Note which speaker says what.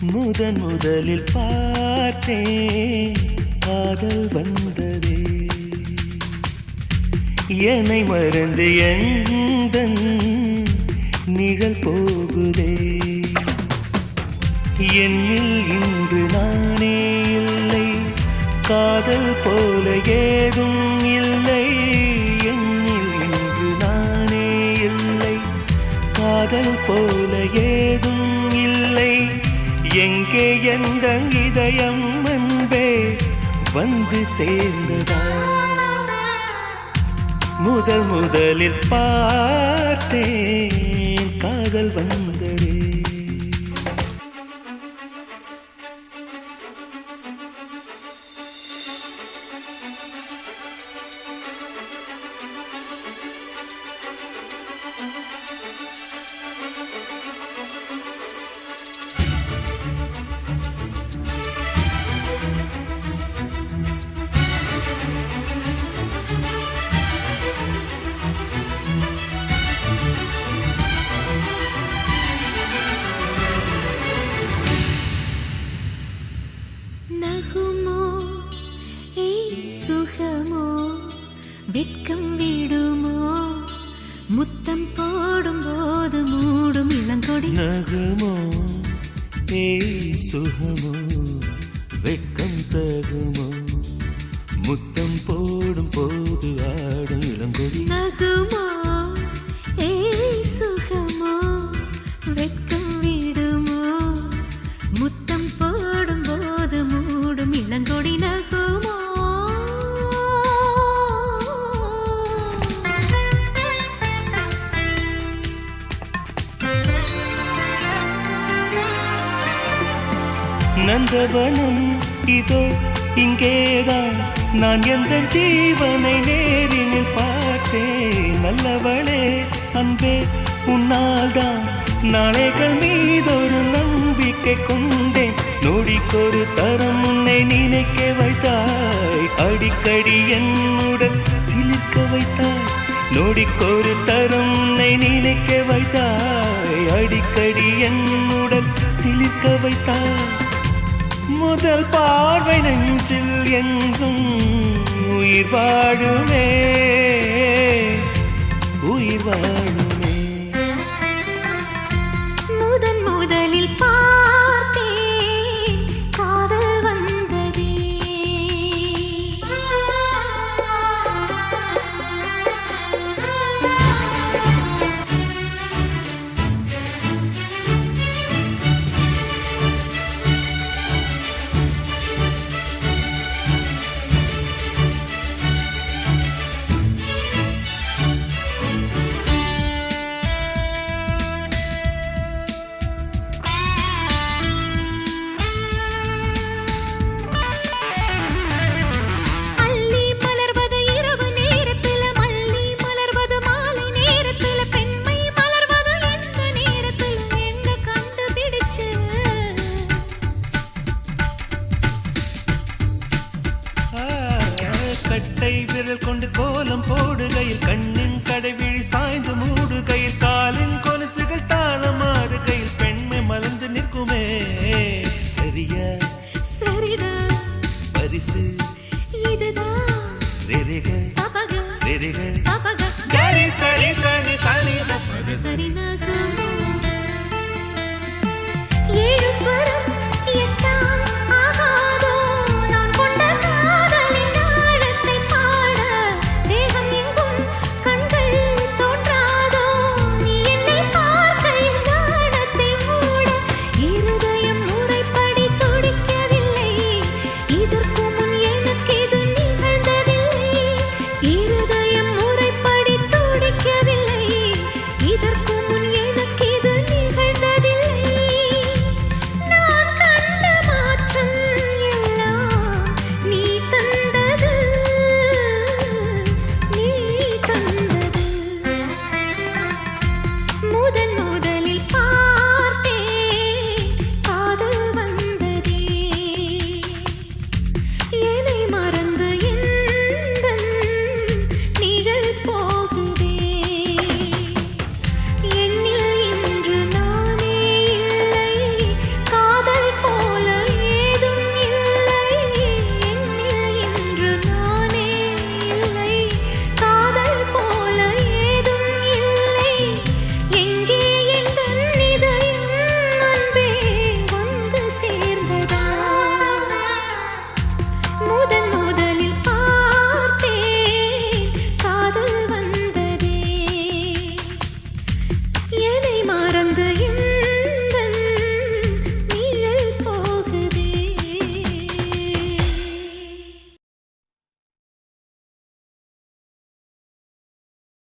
Speaker 1: முதன் முதலில் பார்த்தேன் காதல் வந்ததே என்னை மறந்து எந்தன் நிழல் போகுதே என்னில் இன்று நானே இல்லை காதல் போல ஏதும் இல்லை என்னில் இன்று நானே இல்லை காதல் போல ஏதும் இல்லை எங்கே எந்த இதயம் அன்பே வந்து சேர்ந்ததா முதல் முதலில் பார்த்தேன் காதல் வந்ததே
Speaker 2: வெட்கம் விடுமோ முத்தம் போடும் போது மூடும் இளங்கொடி
Speaker 1: நகுமோ ஏய் சுகமோ வெட்கம் தகுமோ முத்தம் போடும் போது ஆடும் இளங்கொடி
Speaker 2: நகுமோ ஏய் சுகமோ வெட்கம் விடுமோ முத்தம் போடும் போது மூடும் இளங்கொடி நகுமோ
Speaker 1: நந்தவனம் இதோ இங்கேதான் நான் எந்த ஜீவனை நேரினில் பார்த்தேன் நல்லவளே அன்பே உன்னால்தான் நாளைகள் மீதொரு நம்பிக்கை கொண்டேன் நொடிக்கொரு தரம் உன்னை நினைக்க வைத்தாய் அடிக்கடி என்னுடன் சிலிர்க்க வைத்தாய் நொடிக்கொரு தரம் உன்னை நினைக்க வைத்தாய் அடிக்கடி என்னுடன் சிலிர்க்க வைத்தாய் முதல் பார்வை நெஞ்சில் என்றும் உயிர் வாழுமே உயிர் வாழுமே
Speaker 2: முதன் முதலில் பார்த்தேன் காதல் வந்ததே
Speaker 1: கட்டை விரல் கொண்டு கோலம் போடுகையில் கண்ணின் கடைவிழி சாய்ந்து மூடுகையில் காலின் கொலுசுகள் தாளமாடுகையில் பெண்மை மலர்ந்து நிற்குமே சரியா
Speaker 2: சரிதான்
Speaker 1: பரிசு